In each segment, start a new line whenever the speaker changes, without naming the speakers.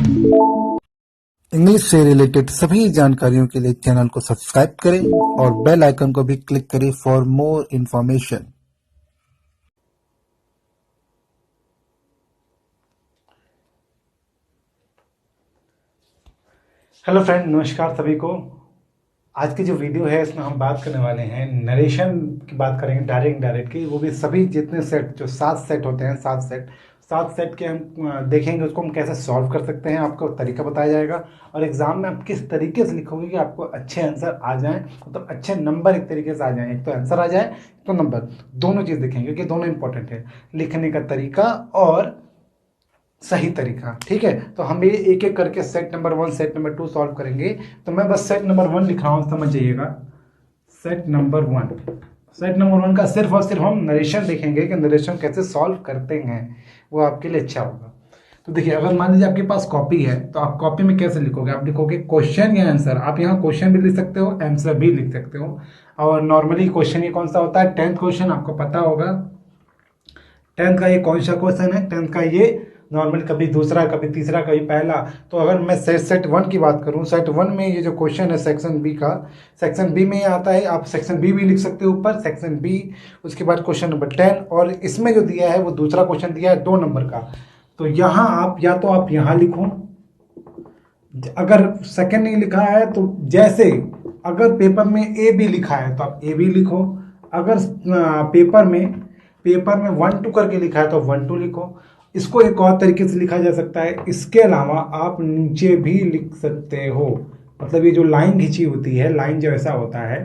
English से related सभी जानकारियों के लिए चैनल को सब्सक्राइब करें और बेल आइकन को भी क्लिक करें for more information.
Hello friend, नमस्कार सभी को। आज की जो वीडियो है इसमें हम बात करने वाले हैं नरेशन की बात करेंगे, डायरेक्ट इनडायरेक्ट की। वो भी सभी जितने सेट, जो 7 सेट होते हैं, 7 सेट के हम देखेंगे उसको हम कैसे सॉल्व कर सकते हैं। आपको तरीका बताया जाएगा और एग्जाम में आप किस तरीके से लिखोगे कि आपको अच्छे आंसर आ जाएं, मतलब अच्छे नंबर एक तरीके से आ जाएं। एक तो आंसर आ जाए तो नंबर, दोनों चीज़ देखेंगे क्योंकि दोनों इंपॉर्टेंट है, लिखने का तरीका और सही तरीका। ठीक है, तो हम ये एक एक करके set number 1 set number 2 solve करेंगे। तो मैं बस सेट नंबर 1 लिख रहा हूँ, समझ जाइएगा। सेट नंबर 1 का सिर्फ और सिर्फ हम नरेशन देखेंगे कि नरेशन कैसे सॉल्व करते हैं, वो आपके लिए अच्छा होगा। तो देखिए, अगर मान लीजिए आपके पास कॉपी है तो आप कॉपी में कैसे लिखोगे? आप लिखोगे क्वेश्चन या आंसर। आप यहाँ क्वेश्चन भी लिख सकते हो, आंसर भी लिख सकते हो। और नॉर्मली क्वेश्चन ये कौन सा होता है? 10th क्वेश्चन, आपको पता होगा 10th का ये कौन सा क्वेश्चन है? 10th का ये नॉर्मल, कभी दूसरा, कभी तीसरा, कभी पहला। तो अगर मैं सेट 1 की बात करूं, सेट 1 में ये जो क्वेश्चन है सेक्शन बी का, सेक्शन बी में ये आता है। आप सेक्शन बी भी लिख सकते हो ऊपर, सेक्शन बी। उसके बाद क्वेश्चन नंबर 10, और इसमें जो दिया है वो दूसरा क्वेश्चन दिया है 2 नंबर का। तो यहाँ आप या तो आप यहाँ लिखो, अगर सेकंड नहीं लिखा है तो जैसे अगर पेपर में ए बी लिखा है तो आप ए बी लिखो। अगर पेपर में 1 2 करके लिखा है तो 1 2 लिखो। इसको एक और तरीके से लिखा जा सकता है, इसके अलावा आप नीचे भी लिख सकते हो। मतलब ये जो लाइन खींची होती है, लाइन जो ऐसा होता है,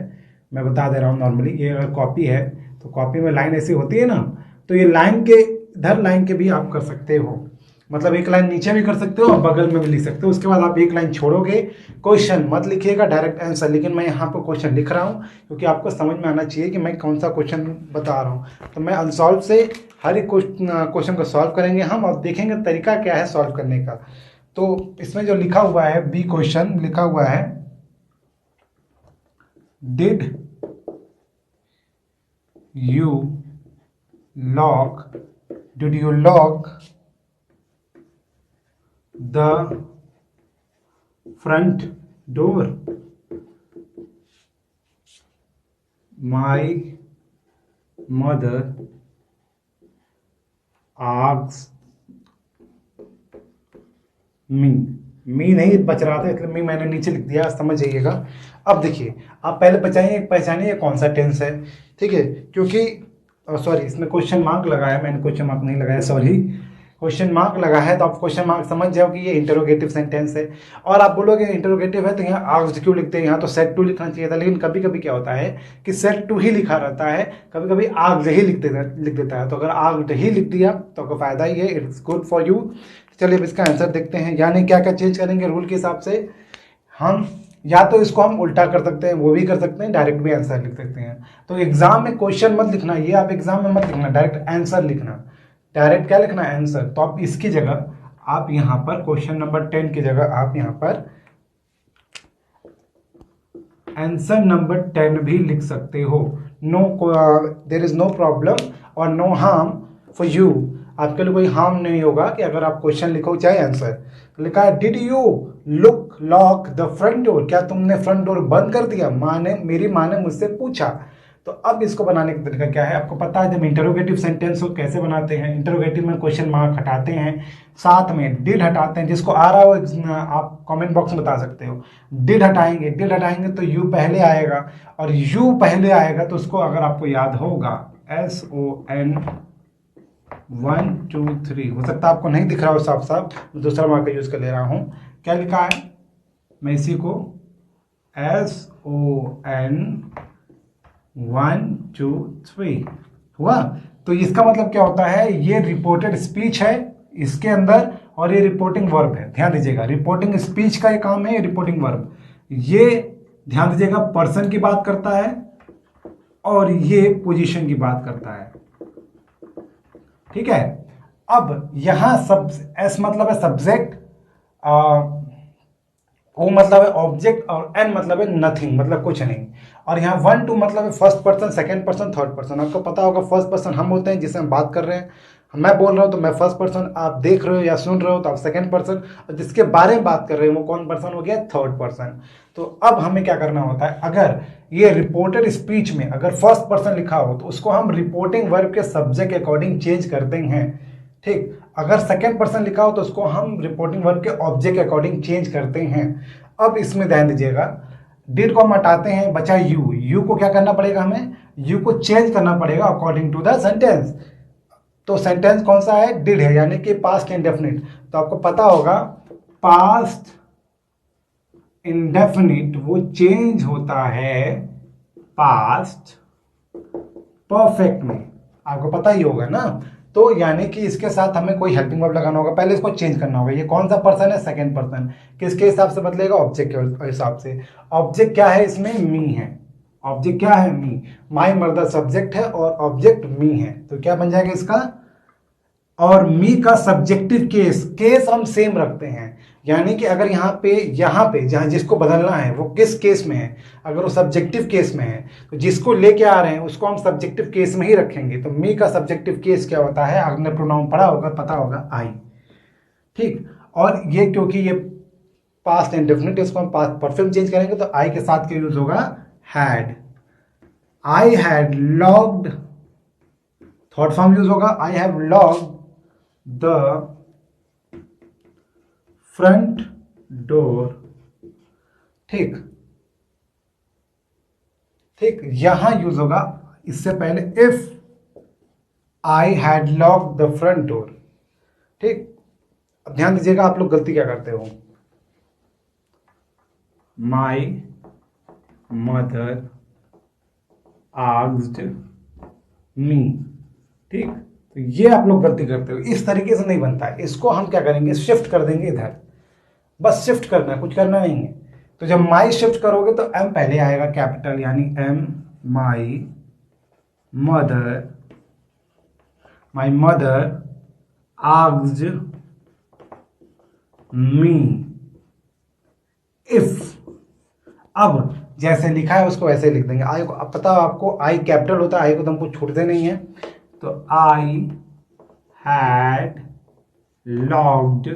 मैं बता दे रहा हूँ। नॉर्मली ये अगर कॉपी है तो कॉपी में लाइन ऐसी होती है ना, तो ये लाइन के इधर लाइन के भी आप कर सकते हो। मतलब एक लाइन नीचे भी कर सकते हो और बगल में भी लिख सकते हो। उसके बाद आप एक लाइन छोड़ोगे, क्वेश्चन मत लिखिएगा, डायरेक्ट आंसर। लेकिन मैं यहाँ पर क्वेश्चन लिख रहा हूँ क्योंकि आपको समझ में आना चाहिए कि मैं कौन सा क्वेश्चन बता रहा हूँ। तो मैं अनसॉल्व से हर एक क्वेश्चन को सॉल्व करेंगे हम, और देखेंगे तरीका क्या है सॉल्व करने का। तो इसमें जो लिखा हुआ है, बी क्वेश्चन लिखा हुआ है, did you lock the front door? My mother asked me नहीं बच रहा था इसलिए मी मैंने नीचे लिख दिया, समझ जाइएगा। अब देखिए, आप पहले पहचानिए कौन सा टेंस है। ठीक है, क्योंकि सॉरी, इसमें क्वेश्चन मार्क लगाया, मैंने क्वेश्चन मार्क नहीं लगाया, सॉरी। क्वेश्चन मार्क लगा है तो आप क्वेश्चन मार्क समझ जाओ कि ये इंटरोगेटिव सेंटेंस है। और आप बोलोगे इंटरोगेटिव है तो यहाँ आस्क्ड क्यों लिखते हैं? यहाँ तो सेट टू लिखना चाहिए था। लेकिन कभी कभी क्या होता है कि सेट टू ही लिखा रहता है, कभी कभी आस्क्ड ही लिख देता है। तो अगर आस्क्ड ही लिख दिया तो आपको फायदा ही है, इट्स गुड फॉर यू। चलिए अब इसका आंसर देखते हैं। यानी क्या क्या चेंज करेंगे रूल के हिसाब से हम, या तो इसको हम उल्टा कर सकते हैं, वो भी कर सकते हैं, डायरेक्ट भी आंसर लिख सकते हैं। तो एग्जाम में क्वेश्चन मत लिखना, ये आप एग्जाम में मत लिखना, डायरेक्ट आंसर लिखना। डायरेक्ट क्या लिखना? आंसर। तो आप इसकी जगह आप यहां पर क्वेश्चन नंबर 10 की जगह आप यहां पर आंसर नंबर 10 भी लिख सकते हो। No, there is no problem और नो हार्म फॉर यू। आपके लिए कोई हार्म नहीं होगा कि अगर आप क्वेश्चन लिखो चाहे आंसर। लिखा है did you lock the front door? क्या तुमने फ्रंट डोर बंद कर दिया? मेरी माँ ने मुझसे पूछा। तो अब इसको बनाने का तरीका क्या है? आपको पता है जब इंटरोगेटिव सेंटेंस को कैसे बनाते हैं। इंटरोगेटिव में क्वेश्चन मार्क हटाते हैं, साथ में डिड हटाते हैं। जिसको आ रहा हो आप कमेंट बॉक्स में बता सकते हो। डिड हटाएंगे तो यू पहले आएगा, और यू पहले आएगा तो उसको अगर आपको याद होगा SON 1 2 3। हो सकता है आपको नहीं दिख रहा हो साफ साफ, दूसरा मार्क का यूज कर ले रहा हूं। क्या लिखा है? मैं इसी को SON 1 2 3 हुआ। तो इसका मतलब क्या होता है? ये रिपोर्टेड स्पीच है इसके अंदर, और ये रिपोर्टिंग वर्ब है। ध्यान दीजिएगा, रिपोर्टिंग स्पीच का ये काम है, ये रिपोर्टिंग वर्ब। ये ध्यान दीजिएगा, पर्सन की बात करता है और ये पोजीशन की बात करता है। ठीक है, अब यहां सब एस मतलब है सब्जेक्ट, ओ मतलब है ऑब्जेक्ट, और एन मतलब है नथिंग, मतलब कुछ नहीं। और यहाँ 1 2 मतलब है first person, second person, third person. आपको पता होगा फर्स्ट पर्सन हम होते हैं जिससे हम बात कर रहे हैं, मैं बोल रहा हूँ तो मैं फर्स्ट पर्सन, आप देख रहे हो या सुन रहे हो तो आप सेकंड पर्सन, और जिसके बारे में बात कर रहे हो वो कौन पर्सन हो गया, थर्ड पर्सन। तो अब हमें क्या करना होता है, अगर ये रिपोर्टेड स्पीच में अगर फर्स्ट पर्सन लिखा हो तो उसको हम रिपोर्टिंग वर्ब के सब्जेक्ट के अकॉर्डिंग चेंज करते हैं, ठीक। अगर सेकंड पर्सन लिखा हो तो उसको हम रिपोर्टिंग वर्ब के ऑब्जेक्ट के अकॉर्डिंग चेंज करते हैं। अब इसमें ध्यान दीजिएगा, डिड को हम हटाते हैं, बचा यू। यू को क्या करना पड़ेगा, हमें यू को चेंज करना पड़ेगा अकॉर्डिंग टू द सेंटेंस। तो सेंटेंस कौन सा है, डिड है, यानी कि पास्ट इंडेफिनिट। तो आपको पता होगा पास्ट इंडेफिनिट वो चेंज होता है पास्ट परफेक्ट में, आपको पता ही होगा ना। तो यानी कि इसके साथ हमें कोई हेल्पिंग वर्ब लगाना होगा, पहले इसको चेंज करना होगा। ये कौन सा पर्सन है, सेकंड पर्सन। किसके हिसाब से बदलेगा, ऑब्जेक्ट के हिसाब से। ऑब्जेक्ट क्या है इसमें, मी है। ऑब्जेक्ट क्या है, मी। माई मर्दर सब्जेक्ट है और ऑब्जेक्ट मी है, तो क्या बन जाएगा इसका, और मी का सब्जेक्टिव केस, केस हम सेम रखते हैं। यानी कि अगर यहाँ पे जहाँ जिसको बदलना है वो किस केस में है, अगर वो सब्जेक्टिव केस में है तो जिसको लेके आ रहे हैं उसको हम सब्जेक्टिव केस में ही रखेंगे। तो मी का सब्जेक्टिव केस क्या होता है, आपने प्रोनाउन पढ़ा होगा, पता होगा, आई, ठीक। और ये क्योंकि ये पास्ट इंडेफिनिट इसको हम पास्ट परफेक्ट चेंज करेंगे तो आई के साथ क्या यूज होगा, had. I had logged, third form use होगा, I have logged the front door, ठीक ठीक। यहां यूज होगा, इससे पहले if I had locked the front door, ठीक। अब ध्यान दीजिएगा आप लोग गलती क्या करते हो, माई मदर आस्क्ड मी, ठीक। तो ये आप लोग गलती करते हो, इस तरीके से नहीं बनता है। इसको हम क्या करेंगे, शिफ्ट कर देंगे इधर, बस शिफ्ट करना है, कुछ करना नहीं है। तो जब माई शिफ्ट करोगे तो एम पहले आएगा, कैपिटल, यानी M, my mother asked me if. अब जैसे लिखा है उसको वैसे लिख देंगे। आई को अब पता है आपको, आई कैपिटल होता है, आई को तो हमको छूटते नहीं है। तो आई had locked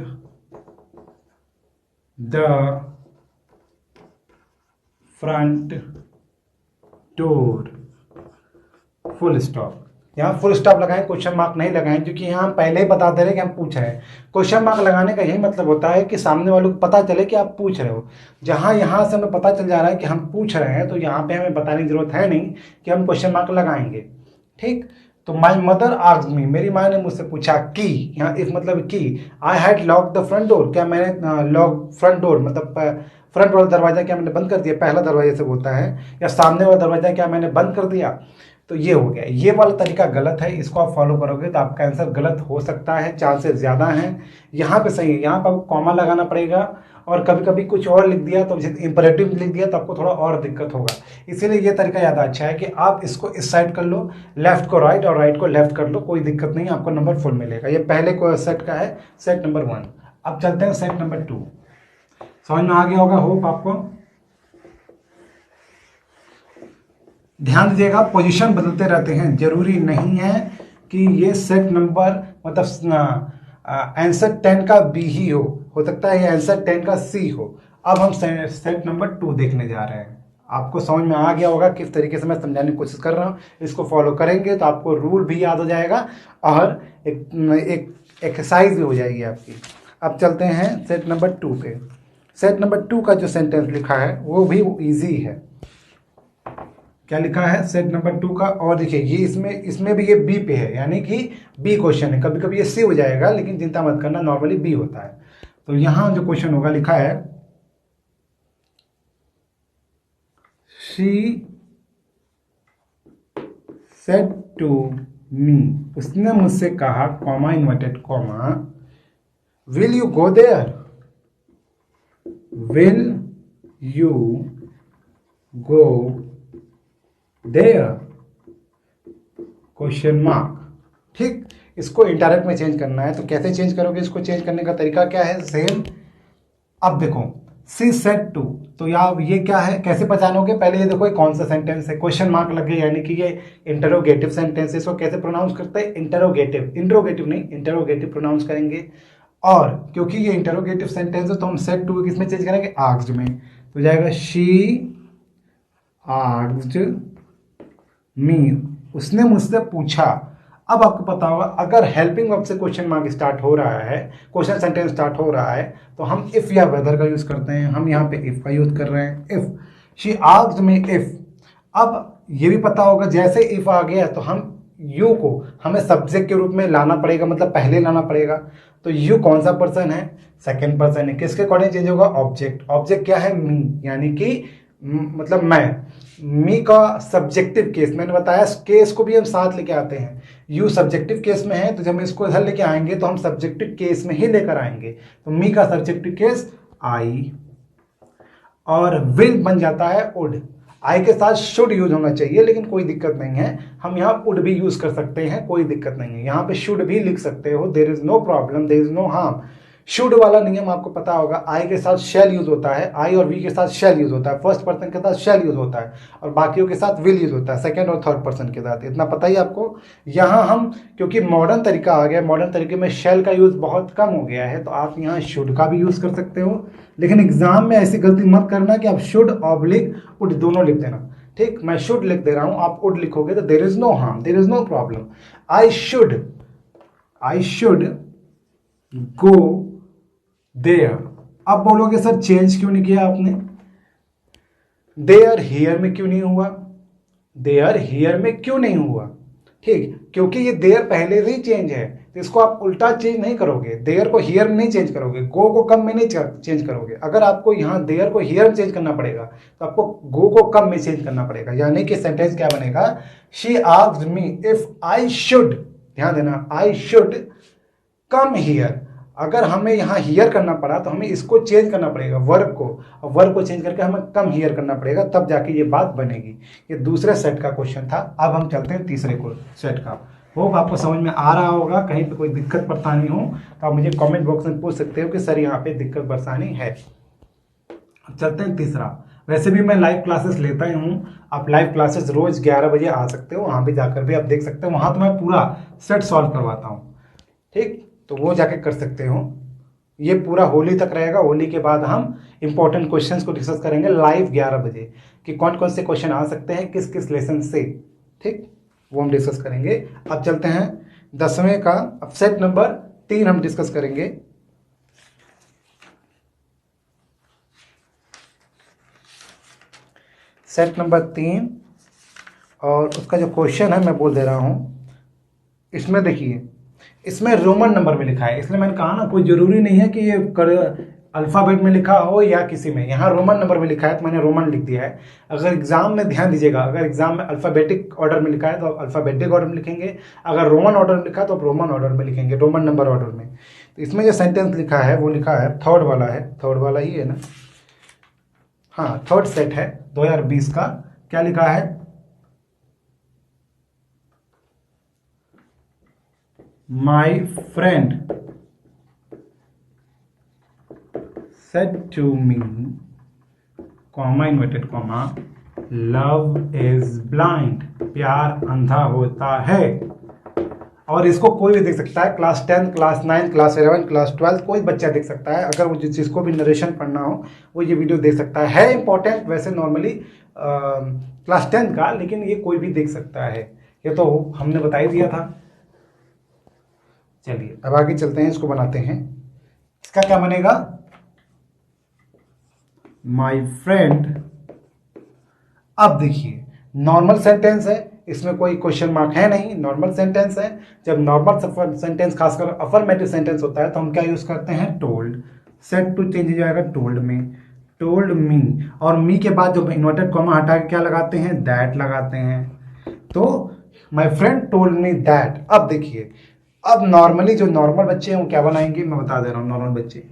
the front door, full stop. यहाँ फुल स्टॉप लगाएं, क्वेश्चन मार्क नहीं लगाएं, क्योंकि यहाँ हम पहले ही बता दे रहे हैं कि हम पूछ रहे हैं। क्वेश्चन मार्क लगाने का यही मतलब होता है कि सामने वालों को पता चले कि आप पूछ रहे हो। जहाँ यहाँ से हमें पता चल जा रहा है कि हम पूछ रहे हैं, तो यहाँ पे हमें बताने की जरूरत है नहीं कि हम क्वेश्चन मार्क लगाएंगे, ठीक। तो माई मदर आस्क्ड मी, मेरी माँ ने मुझसे पूछा कि, यहाँ इफ मतलब कि। I had lock the front door, क्या मैंने लॉक फ्रंट डोर मतलब फ्रंट वाला दरवाजा क्या मैंने बंद कर दिया, पहला दरवाजे से होता है, या सामने वाला दरवाजा क्या मैंने बंद कर दिया। तो ये हो गया, ये वाला तरीका गलत है, इसको आप फॉलो करोगे तो आपका आंसर गलत हो सकता है, चांसेस ज़्यादा हैं। यहाँ पे सही है, यहाँ पर आपको कॉमा लगाना पड़ेगा, और कभी कभी कुछ और लिख दिया तो इंपरेटिव लिख दिया तो आपको थोड़ा और दिक्कत होगा। इसीलिए ये तरीका ज़्यादा अच्छा है कि आप इसको इस साइड कर लो, लेफ्ट को राइट और राइट को लेफ्ट कर लो, कोई दिक्कत नहीं, आपको नंबर फुल मिलेगा। ये पहले को सेट का है, सेट नंबर 1। अब चलते हैं सेट नंबर 2। समझ में आ गया होगा होप आपको। ध्यान दीजिएगा, पोजीशन बदलते रहते हैं, जरूरी नहीं है कि ये सेट नंबर मतलब आंसर 10 का बी ही हो सकता है ये आंसर 10 का सी हो। अब हम सेट नंबर 2 देखने जा रहे हैं। आपको समझ में आ गया होगा किस तरीके से मैं समझाने की कोशिश कर रहा हूँ। इसको फॉलो करेंगे तो आपको रूल भी याद हो जाएगा और एक एक्सरसाइज भी हो जाएगी आपकी। अब चलते हैं सेट नंबर 2 पे। सेट नंबर 2 का जो सेंटेंस लिखा है वो भी ईजी है। क्या लिखा है सेट नंबर 2 का, और देखिए ये इसमें भी ये बी पे है, यानी कि बी क्वेश्चन है। कभी कभी ये सी हो जाएगा लेकिन चिंता मत करना, नॉर्मली बी होता है। तो यहां जो क्वेश्चन होगा लिखा है, शी सेड टू मी, उसने मुझसे कहा, comma inverted comma, will you go there, will you go there, question mark, ठीक। इसको इनडायरेक्ट में चेंज करना है, तो कैसे चेंज करोगे, इसको चेंज करने का तरीका क्या है, सेम। अब देखो सी सेड टू। तो यार ये क्या है, कैसे पहचानोगे? पहले ये देखो ये कौन सा सेंटेंस है, क्वेश्चन मार्क लगे, यानी कि ये इंटरोगेटिव सेंटेंस है। इसको कैसे प्रोनाउंस करते हैं? इंटरोगेटिव, इंट्रोगेटिव नहीं, इंटरोगेटिव प्रोनाउंस करेंगे। और क्योंकि ये इंटरोगेटिव सेंटेंस है तो हम सेड टू किस में चेंज करेंगे? आस्क्ड में। तो जाएगा शी आस्क्ड मी, उसने मुझसे पूछा। अब आपको पता होगा अगर हेल्पिंग वर्ब से क्वेश्चन मार्क स्टार्ट हो रहा है, क्वेश्चन सेंटेंस स्टार्ट हो रहा है, तो हम इफ या वेदर का यूज करते हैं। हम यहाँ पे इफ का यूज कर रहे हैं, if she asked me if. अब ये भी पता होगा जैसे इफ आ गया तो हम यू को हमें सब्जेक्ट के रूप में लाना पड़ेगा, मतलब पहले लाना पड़ेगा। तो यू कौन सा पर्सन है? सेकंड पर्सन है। किसके अकॉर्डिंग चेंज होगा? ऑब्जेक्ट। ऑब्जेक्ट क्या है? मी, यानी कि मतलब मैं। मी का सब्जेक्टिव केस, मैंने बताया केस को भी हम साथ लेके आते हैं। यू सब्जेक्टिव केस में है तो जब हम इसको इधर लेके आएंगे तो हम सब्जेक्टिव केस में ही लेकर आएंगे। तो मी का सब्जेक्टिव केस आई, और विल बन जाता है वुड। आई के साथ शुड यूज होना चाहिए, लेकिन कोई दिक्कत नहीं है, हम यहाँ वुड भी यूज कर सकते हैं, कोई दिक्कत नहीं है। यहाँ पे शुड भी लिख सकते हो, there is no problem, there is no harm. Should वाला नियम आपको पता होगा, आई के साथ शेल यूज होता है, आई और वी के साथ शेल यूज होता है, फर्स्ट पर्सन के साथ शेल यूज होता है, और बाकियों के साथ विल यूज होता है, सेकंड और थर्ड पर्सन के साथ। इतना पता ही आपको। यहाँ हम क्योंकि मॉडर्न तरीका आ गया, मॉडर्न तरीके में शेल का यूज बहुत कम हो गया है, तो आप यहाँ शुड का भी यूज कर सकते हो। लेकिन एग्जाम में ऐसी गलती मत करना कि आप शुड ऑब्लिक वुड दोनों लिख देना। ठीक, मैं शुड लिख दे रहा हूं, आप वुड लिखोगे तो there is no harm, there is no problem. I should go there. अब बोलोगे सर चेंज क्यों नहीं किया आपने? देयर हियर में क्यों नहीं हुआ? देयर हियर में क्यों नहीं हुआ? ठीक, क्योंकि ये देयर पहले से ही चेंज है, तो इसको आप उल्टा चेंज नहीं करोगे। देयर को हियर में नहीं चेंज करोगे, गो को कम में नहीं चेंज करोगे। अगर आपको यहाँ देयर को हियर में चेंज करना पड़ेगा तो आपको गो को कम में चेंज करना पड़ेगा। यानी कि सेंटेंस क्या बनेगा? She asked me if I should, ध्यान देना, आई शुड कम हियर। अगर हमें यहाँ हियर करना पड़ा तो हमें इसको चेंज करना पड़ेगा, वर्ब को, और वर्ब को चेंज करके हमें कम हियर करना पड़ेगा, तब जाके ये बात बनेगी। ये दूसरे सेट का क्वेश्चन था। अब हम चलते हैं तीसरे सेट का। होप आपको समझ में आ रहा होगा। कहीं पे कोई दिक्कत परेशानी हो तो आप मुझे कमेंट बॉक्स में पूछ सकते हो कि सर यहाँ पे दिक्कत परेशानी है। चलते हैं तीसरा। वैसे भी मैं लाइव क्लासेस लेता ही हूँ, आप लाइव क्लासेस रोज 11 बजे आ सकते हो, वहाँ भी जाकर भी आप देख सकते हो। वहाँ तो मैं पूरा सेट सॉल्व करवाता हूँ, ठीक, तो वो जाके कर सकते हो। ये पूरा होली तक रहेगा। होली के बाद हम इंपॉर्टेंट क्वेश्चंस को डिस्कस करेंगे लाइव 11 बजे कि कौन कौन से क्वेश्चन आ सकते हैं किस किस लेसन से, ठीक, वो हम डिस्कस करेंगे। अब चलते हैं 10वें का। अब सेट नंबर 3 हम डिस्कस करेंगे। सेट नंबर 3 और उसका जो क्वेश्चन है मैं बोल दे रहा हूं। इसमें देखिए, इसमें रोमन नंबर में लिखा है, इसलिए मैंने कहा ना कोई जरूरी नहीं है कि ये अल्फाबेट में लिखा हो या किसी में। यहाँ रोमन नंबर में लिखा है तो मैंने रोमन लिख दिया है। अगर एग्जाम में ध्यान दीजिएगा, अगर एग्जाम में अल्फाबेटिक ऑर्डर में लिखा है तो अल्फाबेटिक ऑर्डर में लिखेंगे, अगर रोमन ऑर्डर में लिखा है तो रोमन ऑर्डर में लिखेंगे, रोमन नंबर ऑर्डर में। तो इसमें जो सेंटेंस लिखा है वो लिखा है, थर्ड वाला है, थर्ड वाला ही है ना, हाँ थर्ड सेट है 2020 का। क्या लिखा है? My friend said to me, comma inverted comma, love is blind, प्यार अंधा होता है। और इसको कोई भी देख सकता है, क्लास 10, क्लास 9, क्लास 11, क्लास 12, कोई बच्चा देख सकता है। अगर वो जिसको भी नरेशन पढ़ना हो वो ये वीडियो देख सकता है इंपॉर्टेंट वैसे नॉर्मली क्लास 10 का, लेकिन ये कोई भी देख सकता है, ये तो हमने बता ही दिया था। चलिए अब आगे चलते हैं, इसको बनाते हैं। इसका क्या बनेगा? My friend. अब देखिए नॉर्मल सेंटेंस है, इसमें कोई क्वेश्चन मार्क है नहीं, नॉर्मल सेंटेंस है। जब नॉर्मल सेंटेंस खासकर अफर्मेटिव सेंटेंस होता है तो हम क्या यूज करते हैं? टोल्ड। सेट टू चेंज हो जाएगा टोल्ड में, टोल्ड मी, और मी के बाद जो इन्वर्टेड कॉमा हटा के क्या लगाते हैं? दैट लगाते हैं। तो my friend told me that. अब देखिए, अब नॉर्मली जो नॉर्मल बच्चे हैं वो क्या बनाएंगे, मैं बता दे रहा हूँ। नॉर्मल बच्चे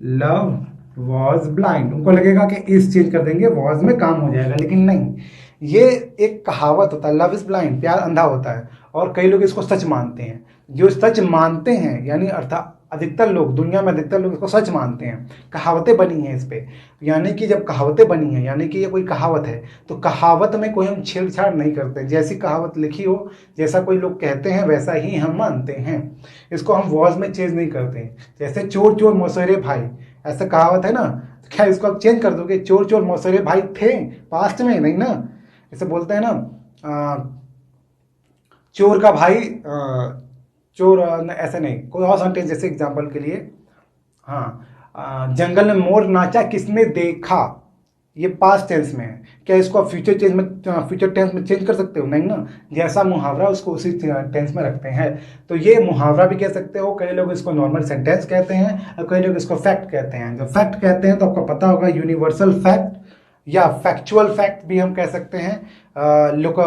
लव वॉज ब्लाइंड, उनको लगेगा कि इस चेंज कर देंगे, वॉज में काम हो जाएगा, लेकिन नहीं। ये एक कहावत होता है, लव इज ब्लाइंड, प्यार अंधा होता है, और कई लोग इसको सच मानते हैं। जो सच मानते हैं यानी अर्थात अधिकतर लोग, दुनिया में अधिकतर लोग इसको सच मानते हैं। कहावतें बनी हैं इस पे, यानी कि जब कहावतें बनी हैं, यानी कि ये कोई कहावत है, तो कहावत में कोई हम छेड़छाड़ नहीं करते। जैसी कहावत लिखी हो, जैसा कोई लोग कहते हैं, वैसा ही हम मानते हैं। इसको हम वर्ड्स में चेंज नहीं करते। जैसे चोर चोर मौसेरे भाई, ऐसा कहावत है ना, तो क्या इसको आप चेंज कर दोगे? चोर चोर मौसेरे भाई थे पास्ट में, नहीं ना। इसे बोलते हैं ना, चोर का भाई चोर, ऐसे नहीं, कोई और सेंटेंस जैसे एग्जांपल के लिए, हाँ, जंगल में मोर नाचा किसने देखा, ये पास्ट टेंस में है। क्या इसको आप फ्यूचर टेंस में चेंज कर सकते हो? नहीं ना। जैसा मुहावरा उसको उसी टेंस में रखते हैं। तो ये मुहावरा भी कह सकते हो, कई लोग इसको नॉर्मल सेंटेंस कहते हैं और कई लोग इसको फैक्ट कहते हैं। जब फैक्ट कहते हैं तो आपको पता होगा यूनिवर्सल फैक्ट या फैक्चुअल फैक्ट भी हम कह सकते हैं। लोग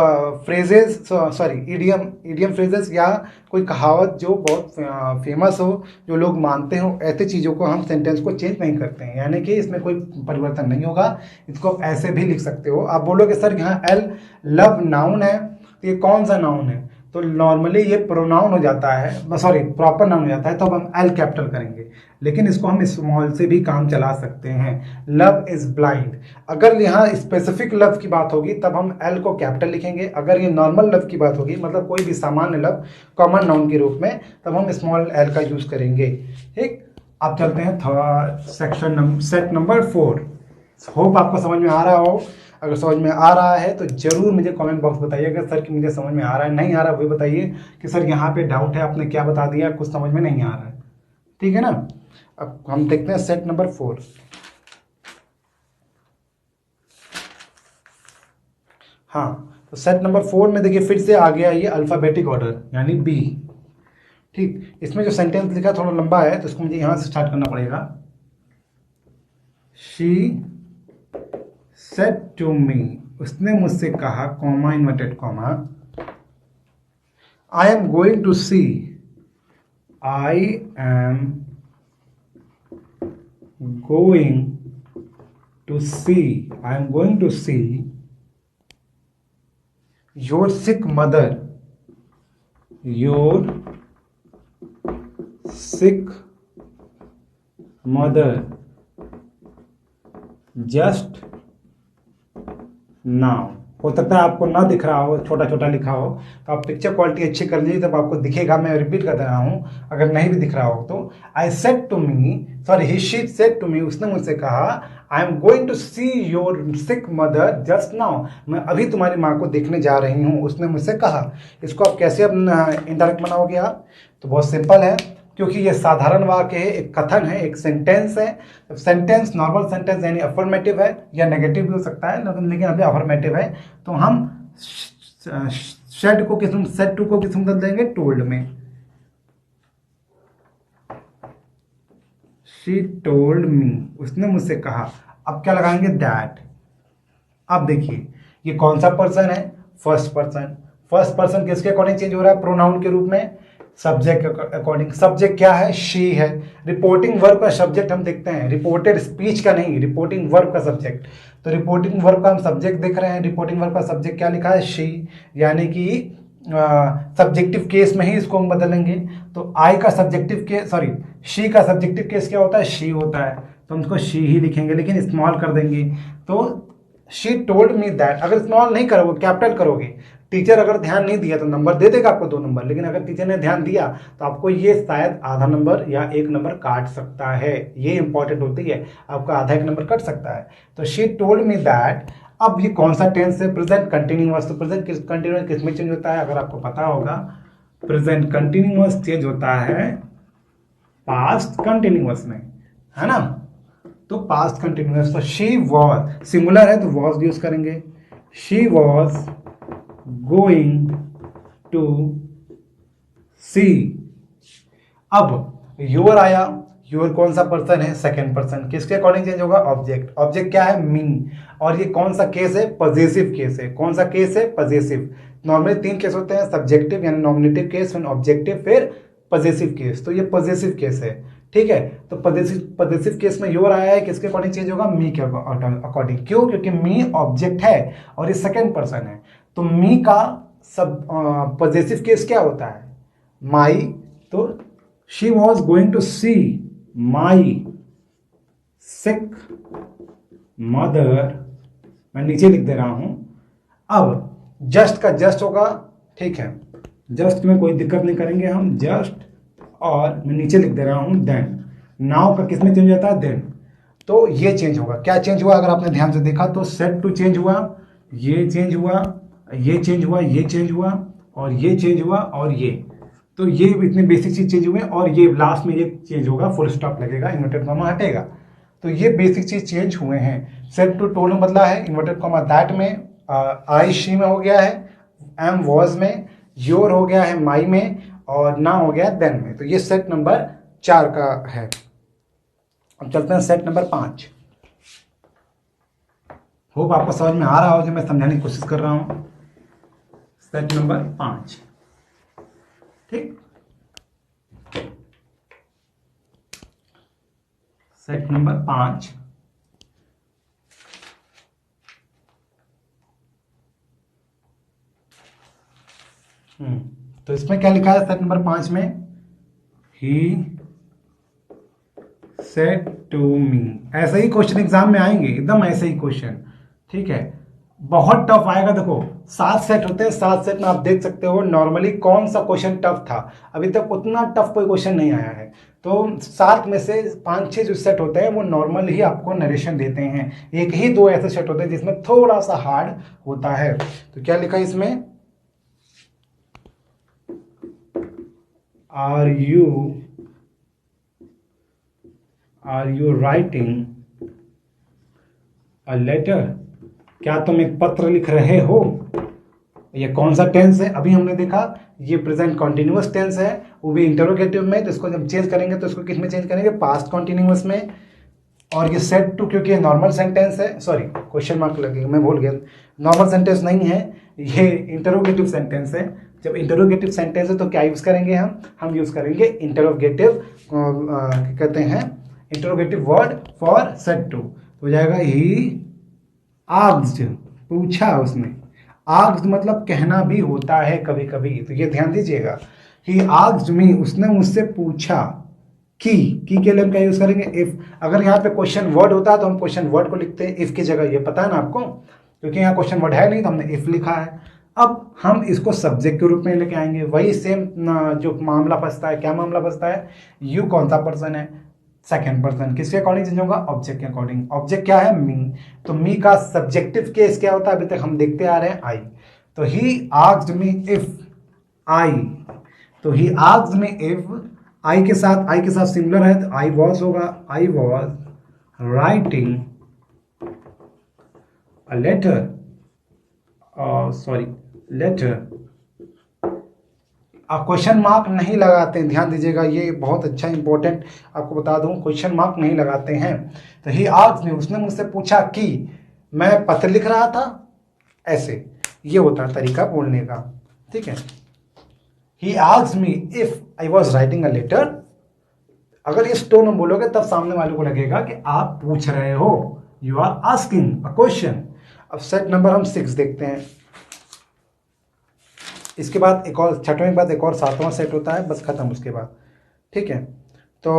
फ्रेजेस, सॉरी इडियम फ्रेजेस, या कोई कहावत जो बहुत फेमस हो, जो लोग मानते हो, ऐसे चीज़ों को हम सेंटेंस को चेंज नहीं करते हैं, यानी कि इसमें कोई परिवर्तन नहीं होगा। इसको आप ऐसे भी लिख सकते हो। आप बोलोगे सर यहाँ एल लव नाउन है, तो ये कौन सा नाउन है? तो नॉर्मली ये प्रोनाउन हो जाता है, सॉरी प्रॉपर नाउन हो जाता है, तो अब हम एल कैपिटल करेंगे, लेकिन इसको हम स्मॉल से भी काम चला सकते हैं। लव इज ब्लाइंड, अगर यहाँ स्पेसिफिक लव की बात होगी तब हम एल को कैपिटल लिखेंगे। अगर ये नॉर्मल लव की बात होगी, मतलब कोई भी सामान्य लव कॉमन नाउन के रूप में, तब हम स्मॉल एल का यूज करेंगे। ठीक, अब चलते हैं सेट नंबर 4। होप आपको समझ में आ रहा हो। अगर समझ में आ रहा है तो जरूर मुझे कमेंट बॉक्स बताइएगा सर कि मुझे समझ में आ रहा है। नहीं आ रहा वो बताइए कि सर यहाँ पे डाउट है, आपने क्या बता दिया, कुछ समझ में नहीं आ रहा है। ठीक है ना। अब हम देखते हैं सेट नंबर 4। हाँ, तो सेट नंबर 4 में देखिए फिर से आ गया ये अल्फाबेटिक ऑर्डर, यानी बी। ठीक, इसमें जो सेंटेंस लिखा थोड़ा लंबा है, तो इसको मुझे यहां से स्टार्ट करना पड़ेगा। शी सेड टू मी, उसने मुझसे कहा, comma inverted comma, I am going to see, I am going to see, I am going to see your sick mother, your sick mother just now. हो सकता है आपको ना दिख रहा हो, छोटा छोटा लिखा हो, तो आप पिक्चर क्वालिटी अच्छी कर लीजिए, तब आपको दिखेगा। मैं रिपीट कर रहा हूं, अगर नहीं भी दिख रहा हो तो। I said to me, sorry he she said to me, उसने मुझसे कहा, I am going to see your sick mother just now, मैं अभी तुम्हारी माँ को देखने जा रही हूँ, उसने मुझसे कहा। इसको आप कैसे इनडायरेक्ट बनाओगे आप? तो बहुत सिंपल है, क्योंकि ये साधारण वाक्य है, एक कथन है, एक सेंटेंस है। सेंटेंस नॉर्मल सेंटेंस यानी अफर्मेटिव है या नेगेटिव भी हो सकता है, लेकिन अभी अफर्मेटिव है, तो हम सेड को किस, सेड टू को किस बदल देंगे? टोल्ड में। शी टोल्ड मी, उसने मुझसे कहा। अब क्या लगाएंगे? दैट। अब देखिए ये कौन सा पर्सन है? First person. फर्स्ट पर्सन किसके अकॉर्डिंग चेंज हो रहा है? प्रोनाउन के रूप में, सब्जेक्ट अकॉर्डिंग। सब्जेक्ट क्या है? शी है। रिपोर्टिंग वर्ब का सब्जेक्ट हम देखते हैं, रिपोर्टेड स्पीच का नहीं, रिपोर्टिंग वर्ब का सब्जेक्ट। तो रिपोर्टिंग वर्ब का हम सब्जेक्ट देख रहे हैं, रिपोर्टिंग वर्ब का सब्जेक्ट क्या लिखा है? शी, यानी कि सब्जेक्टिव केस में ही इसको हम बदलेंगे। तो आई का सब्जेक्टिव केस, सॉरी शी का सब्जेक्टिव केस क्या होता है? शी होता है, तो हम इसको शी ही लिखेंगे, लेकिन स्मॉल कर देंगे। तो शी टोल्ड मी दैट, अगर स्मॉल नहीं करोगे, कैपिटल करोगे, टीचर अगर ध्यान नहीं दिया तो नंबर दे देगा आपको 2 नंबर, लेकिन अगर टीचर ने ध्यान दिया तो आपको ये शायद आधा नंबर या 1 नंबर काट सकता है। ये इंपॉर्टेंट होती है, आपका आधा 1 नंबर कट सकता है। तो शी टोल्ड मी दैट। अब ये कौन सा टेंस है? Present continuous. तो प्रेजेंट कंटिन्यूअस किस में चेंज होता है? अगर आपको पता होगा, प्रेजेंट कंटिन्यूअस चेंज होता है पास्ट कंटिन्यूअस में, है ना। तो पास्ट कंटिन्यूअस, तो शी वॉज, सिंगुलर है तो वॉज यूज करेंगे। शी वॉज गोइंग टू सी। अब योर आया, योर कौन सा पर्सन है? Second person. किसके अकॉर्डिंग चेंज होगा? ऑब्जेक्ट। ऑब्जेक्ट क्या है? मी। और ये कौन सा केस है? पॉजिटिव केस है। कौन सा केस है? पॉजिटिव। नॉर्मली 3 केस होते हैं, सब्जेक्टिव यानी नॉमिनेटिव केस, फिर ऑब्जेक्टिव, फिर पॉजिटिव केस। तो ये पॉजिटिव केस है, ठीक है। तो पॉजिटिव केस में योर आया है, किसके अकॉर्डिंग चेंज होगा? मी के अकॉर्डिंग। क्यों? क्योंकि मी ऑब्जेक्ट है और ये सेकंड पर्सन है। तो मी का सब पॉजिटिव केस क्या होता है? माई। तो she was going to see my sick mother, मैं नीचे लिख दे रहा हूं। अब जस्ट का जस्ट होगा, ठीक है, जस्ट में कोई दिक्कत नहीं करेंगे हम, जस्ट, और मैं नीचे लिख दे रहा हूं देन। नाउ का किस में चेंज होता है, देन, तो ये चेंज होगा। क्या चेंज हुआ, अगर आपने ध्यान से देखा तो सेट टू चेंज हुआ, ये चेंज हुआ, ये चेंज हुआ, ये चेंज हुआ, और ये चेंज हुआ, और ये, तो ये इतने बेसिक चीज चेंज हुए, और ये लास्ट में ये चेंज होगा, फुल स्टॉप लगेगा, इन्वर्टेड कॉमा हटेगा। तो ये बेसिक चीज चेंज हुए हैं। सेट टू टोल में बदला है, इन्वर्टेड कॉमा दैट में, आई शी में हो गया है, एम वॉज में, योर हो गया है माई में, और ना हो गया देन में। तो ये सेट नंबर 4 का है। अब चलते हैं सेट नंबर 5। होप आपको समझ में आ रहा हो जो मैं समझाने की कोशिश कर रहा हूं। सेट नंबर 5, ठीक, सेट नंबर 5। तो इसमें क्या लिखा है सेट नंबर 5 में, ही सेड टू मी। ऐसे ही क्वेश्चन एग्जाम में आएंगे, एकदम ऐसे ही क्वेश्चन, ठीक है, बहुत टफ आएगा। देखो 7 सेट होते हैं, 7 सेट में आप देख सकते हो नॉर्मली कौन सा क्वेश्चन टफ था। अभी तक उतना टफ कोई क्वेश्चन नहीं आया है। तो 7 में से 5-6 जो सेट होते हैं वो नॉर्मल ही आपको नरेशन देते हैं। एक ही 2 ऐसे सेट होते हैं जिसमें थोड़ा सा हार्ड होता है। तो क्या लिखा है इसमें, are you writing a letter, क्या तुम एक पत्र लिख रहे हो। ये कौन सा टेंस है, अभी हमने देखा ये प्रेजेंट कॉन्टिन्यूअस टेंस है, वो भी इंटरोगेटिव में। तो इसको जब चेंज करेंगे तो इसको किस में चेंज करेंगे, पास्ट कॉन्टिन्यूअस में। और ये सेट टू क्योंकि नॉर्मल सेंटेंस है, सॉरी क्वेश्चन मार्क लगेगा, मैं भूल गया, नॉर्मल सेंटेंस नहीं है, ये इंटरोगेटिव सेंटेंस है। जब इंटरोगेटिव सेंटेंस है तो क्या यूज करेंगे हम यूज करेंगे इंटरोगेटिव, कहते हैं interrogative word for set two. तो हो जाएगा ही आस्क्ड, पूछा उसने। आस्क्ड मतलब कहना भी होता है कभी कभी, तो ये ध्यान दीजिएगा। ही आस्क्ड मी, उसने मुझसे पूछा। की के लिए हम क्या यूज करेंगे, इफ। अगर यहाँ पे क्वेश्चन वर्ड होता है तो हम क्वेश्चन वर्ड को लिखते हैं इफ की जगह, ये पता है ना आपको, क्योंकि यहाँ क्वेश्चन वर्ड है नहीं तो हमने इफ लिखा है। अब हम इसको सब्जेक्ट के रूप में लेके आएंगे, वही सेम जो मामला फंसता है। क्या मामला फंसता है, यू कौन सा पर्सन है, सेकेंड पर्सन, किसके अकॉर्डिंग चेंज होगा, ऑब्जेक्ट के अकॉर्डिंग। ऑब्जेक्ट क्या है, मी, तो मी का सब्जेक्टिव केस क्या होता है, अभी तक हम देखते आ रहे हैं, आई। तो ही आस्क्ड मी इफ आई, तो ही आस्क्ड मी इफ, आई के साथ सिमिलर है तो आई वॉज होगा, I was writing a letter, sorry letter. आप क्वेश्चन मार्क नहीं लगाते हैं, ध्यान दीजिएगा, ये बहुत अच्छा इंपॉर्टेंट आपको बता दूं, क्वेश्चन मार्क नहीं लगाते हैं। तो ही आस्क्ड मी, उसने मुझसे पूछा कि मैं पत्र लिख रहा था, ऐसे ये होता है तरीका बोलने का, ठीक है। He asked me if I was writing a letter, अगर इस टोन में बोलोगे तब सामने वाले को लगेगा कि आप पूछ रहे हो, you are asking a question. अब सेट नंबर हम 6 देखते हैं। इसके बाद एक और, छठवें के बाद एक और 7वां सेट होता है, बस खत्म उसके बाद, ठीक है। तो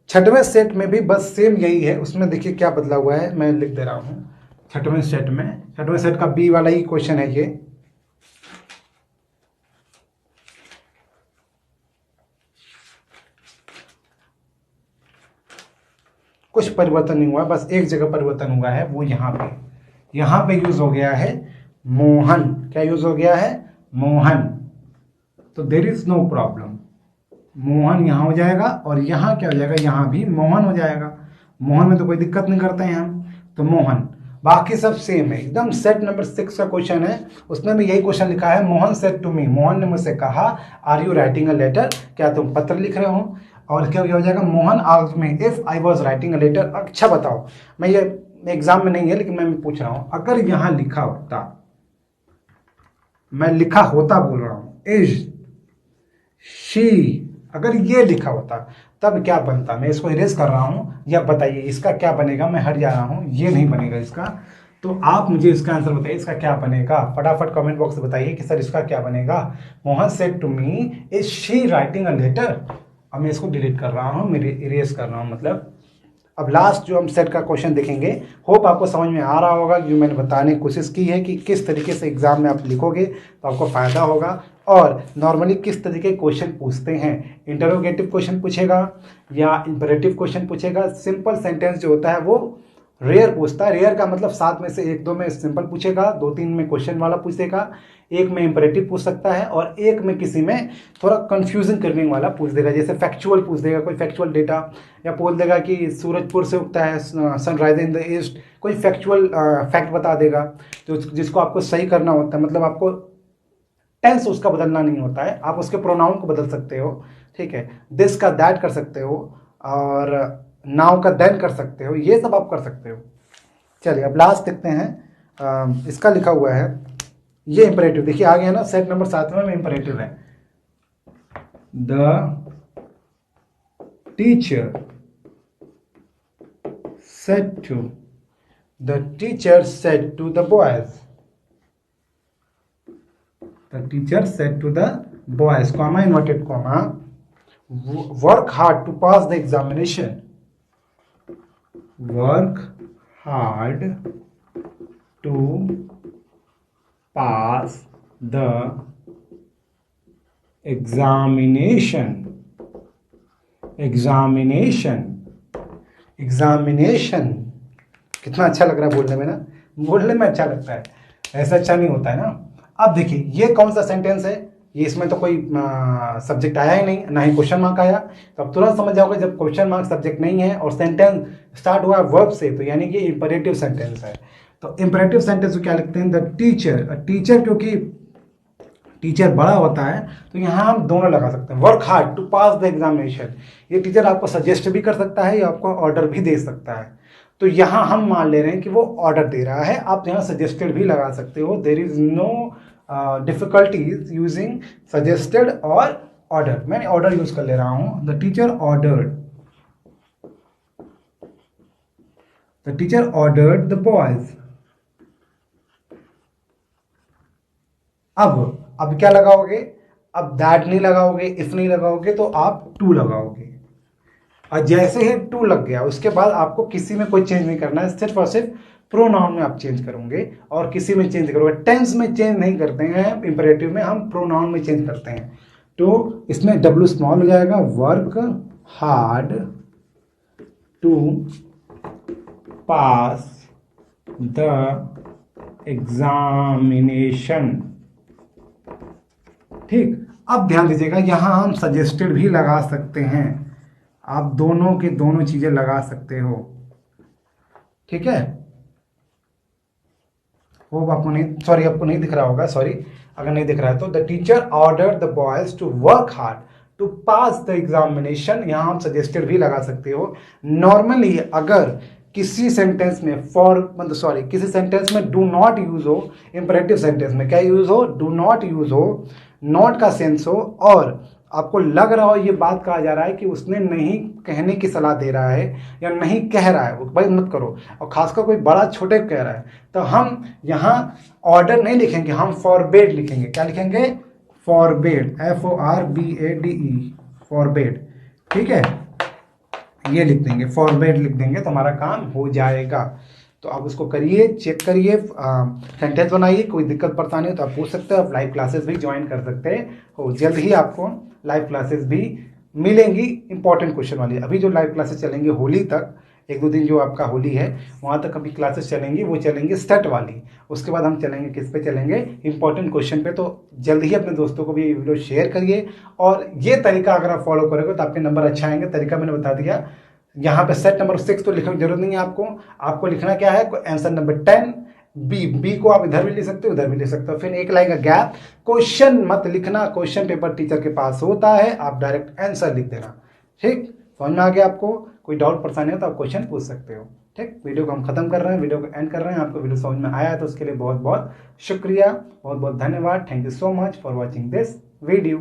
6वें सेट में भी बस सेम यही है, उसमें देखिए क्या बदला हुआ है, मैं लिख दे रहा हूं। 6वें सेट में, 6वें सेट का बी वाला ही क्वेश्चन है ये। कुछ परिवर्तन नहीं हुआ, बस एक जगह परिवर्तन हुआ है, वो यहां पे यूज हो गया है मोहन। क्या यूज हो गया है, मोहन। तो there is no problem, Mohan यहां हो जाएगा, और यहां क्या हो जाएगा, यहां भी मोहन हो जाएगा। मोहन में तो कोई दिक्कत नहीं करते हैं हम, तो मोहन। बाकी सब सेम है एकदम। सेट नंबर 6 का क्वेश्चन है, उसमें भी यही क्वेश्चन लिखा है, Mohan said to me, Mohan ने मुझसे कहा, are you writing a letter, क्या तुम पत्र लिख रहे हो। और क्या हो जाएगा, Mohan asked me if I was writing a letter. अच्छा बताओ, मैं ये एग्जाम में नहीं है लेकिन मैं पूछ रहा हूं, अगर यहां लिखा होता, मैं लिखा होता बोल रहा हूं, इज शी, अगर ये लिखा होता तब क्या बनता। मैं इसको इरेज कर रहा हूं, या बताइए इसका क्या बनेगा, मैं हट जा रहा हूं, ये नहीं बनेगा इसका। तो आप मुझे इसका आंसर बताइए, इसका क्या बनेगा, फटाफट कमेंट बॉक्स में बताइए कि सर इसका क्या बनेगा। Mohan said to me, is she writing a letter. अब मैं इसको डिलीट कर रहा हूँ, मेरे इरेज कर रहा हूँ मतलब। अब लास्ट जो हम सेट का क्वेश्चन देखेंगे, होप आपको समझ में आ रहा होगा। जो मैंने बताने की कोशिश की है कि किस तरीके से एग्जाम में आप लिखोगे तो आपको फ़ायदा होगा, और नॉर्मली किस तरीके के क्वेश्चन पूछते हैं। इंटरोगेटिव क्वेश्चन पूछेगा या इंपरेटिव क्वेश्चन पूछेगा। सिंपल सेंटेंस जो होता है वो रेयर पूछता है। रेयर का मतलब 7 में से 1-2 में सिंपल पूछेगा, 2-3 में क्वेश्चन वाला पूछेगा, एक में इंपरेटिव पूछ सकता है, और एक में किसी में थोड़ा कंफ्यूजन करने वाला पूछ देगा। जैसे फैक्चुअल पूछ देगा, कोई फैक्चुअल डेटा, या बोल देगा कि सूरजपुर से उगता है सनराइज इन द ईस्ट, कोई फैक्चुअल फैक्ट बता देगा, तो जिसको आपको सही करना होता है। मतलब आपको टेंस उसका बदलना नहीं होता है, आप उसके प्रोनाउन को बदल सकते हो, ठीक है। दिस का दैट कर सकते हो, और नाउ का देन कर सकते हो, ये सब आप कर सकते हो। चलिए अब लास्ट देखते हैं। इसका लिखा हुआ है ये इंपरेटिव, देखिए आ गया ना, सेट नंबर 7 में इंपरेटिव है। The teacher said to the teacher said to the boys, the teacher said to the boys, comma inverted comma, work hard to pass the examination, work hard to pass the examination, examination. कितना अच्छा लग रहा है बोलने में ना, बोलने में अच्छा लगता है, ऐसा अच्छा नहीं होता है ना। अब देखिए ये कौन सा सेंटेंस है, ये इसमें तो कोई सब्जेक्ट आया ही नहीं, ना ही क्वेश्चन मार्क आया। तो अब तुरंत समझ जाओगे जब क्वेश्चन मार्क सब्जेक्ट नहीं है और सेंटेंस स्टार्ट हुआ है वर्ब से, तो यानी कि इंपरेटिव सेंटेंस है। तो इंपरेटिव सेंटेंस को क्या लिखते हैं, द टीचर। टीचर क्योंकि टीचर बड़ा होता है तो यहाँ हम दोनों लगा सकते हैं, work hard to pass the examination. ये टीचर आपको सजेस्ट भी कर सकता है या आपको ऑर्डर भी दे सकता है। तो यहाँ हम मान ले रहे हैं कि वो ऑर्डर दे रहा है, आप यहाँ सजेस्टेड भी लगा सकते हो। There is no difficulties using suggested और ऑर्डर। मैं ऑर्डर यूज कर ले रहा हूं, the teacher ordered the boys. अब क्या लगाओगे, अब दैट नहीं लगाओगे, इफ नहीं लगाओगे, तो आप टू लगाओगे। और जैसे ही टू लग गया उसके बाद आपको किसी में कोई चेंज नहीं करना है, सिर्फ और सिर्फ प्रोनाउन में आप चेंज करोगे और किसी में चेंज करोगे। टेंस में चेंज नहीं करते हैं, इंपरेटिव में हम प्रोनाउन में चेंज करते हैं। तो इसमें डब्ल्यू स्मॉल हो जाएगा, work hard to pass the examination. ठीक, अब ध्यान दीजिएगा यहां हम सजेस्टेड भी लगा सकते हैं, आप दोनों के दोनों चीजें लगा सकते हो, ठीक है। वो आपको नहीं दिख रहा होगा, सॉरी अगर नहीं दिख रहा है तो। The teacher order the boys to work hard to pass the examination, यहां हम सजेस्टेड भी लगा सकते हो। नॉर्मली अगर किसी सेंटेंस में किसी सेंटेंस में डू नॉट यूज हो, इंपरेटिव सेंटेंस में क्या यूज हो, डू नॉट यूज हो, नॉट का सेंस हो, और आपको लग रहा हो ये बात कहा जा रहा है कि उसने नहीं कहने की सलाह दे रहा है या नहीं कह रहा है, वो भाई मत करो, और खासकर कोई बड़ा छोटे कह रहा है, तो हम यहाँ ऑर्डर नहीं लिखेंगे, हम फॉरबेड लिखेंगे। क्या लिखेंगे, फॉरबेड, FORBADE, फॉरबेड, ठीक है। ये लिख देंगे, फॉरबेड लिख देंगे तो हमारा काम हो जाएगा। तो आप उसको करिए, चेक करिए, सेंटेंस बनाइए। कोई दिक्कत परेशानी हो तो आप पूछ सकते हो, आप लाइव क्लासेस भी ज्वाइन कर सकते हो। जल्द ही आपको लाइव क्लासेस भी मिलेंगी इंपॉर्टेंट क्वेश्चन वाली। अभी जो लाइव क्लासेस चलेंगे होली तक, 1-2 दिन जो आपका होली है वहाँ तक अभी क्लासेस चलेंगी, वो चलेंगे सेट वाली। उसके बाद हम चलेंगे किस पे चलेंगे, इंपॉर्टेंट क्वेश्चन पे। तो जल्द ही अपने दोस्तों को भी ये वीडियो शेयर करिए, और ये तरीका अगर आप फॉलो करोगे तो आपके नंबर अच्छा आएंगे। तरीका मैंने बता दिया। यहाँ पे सेट नंबर 6 तो लिखने की जरूरत नहीं है आपको लिखना क्या है, आंसर नंबर 10 बी को आप इधर भी लिख सकते हो, उधर भी लिख सकते हो। फिर एक लाइन का गैप, क्वेश्चन मत लिखना, क्वेश्चन पेपर टीचर के पास होता है, आप डायरेक्ट आंसर लिख देना। ठीक, समझ में आ गया आपको? कोई डाउट परेशानी हो तो आप क्वेश्चन पूछ सकते हो। ठीक, वीडियो को हम खत्म कर रहे हैं, वीडियो को एंड कर रहे हैं। आपको वीडियो समझ में आया है तो उसके लिए बहुत बहुत शुक्रिया, बहुत बहुत धन्यवाद। Thank you so much for watching this video.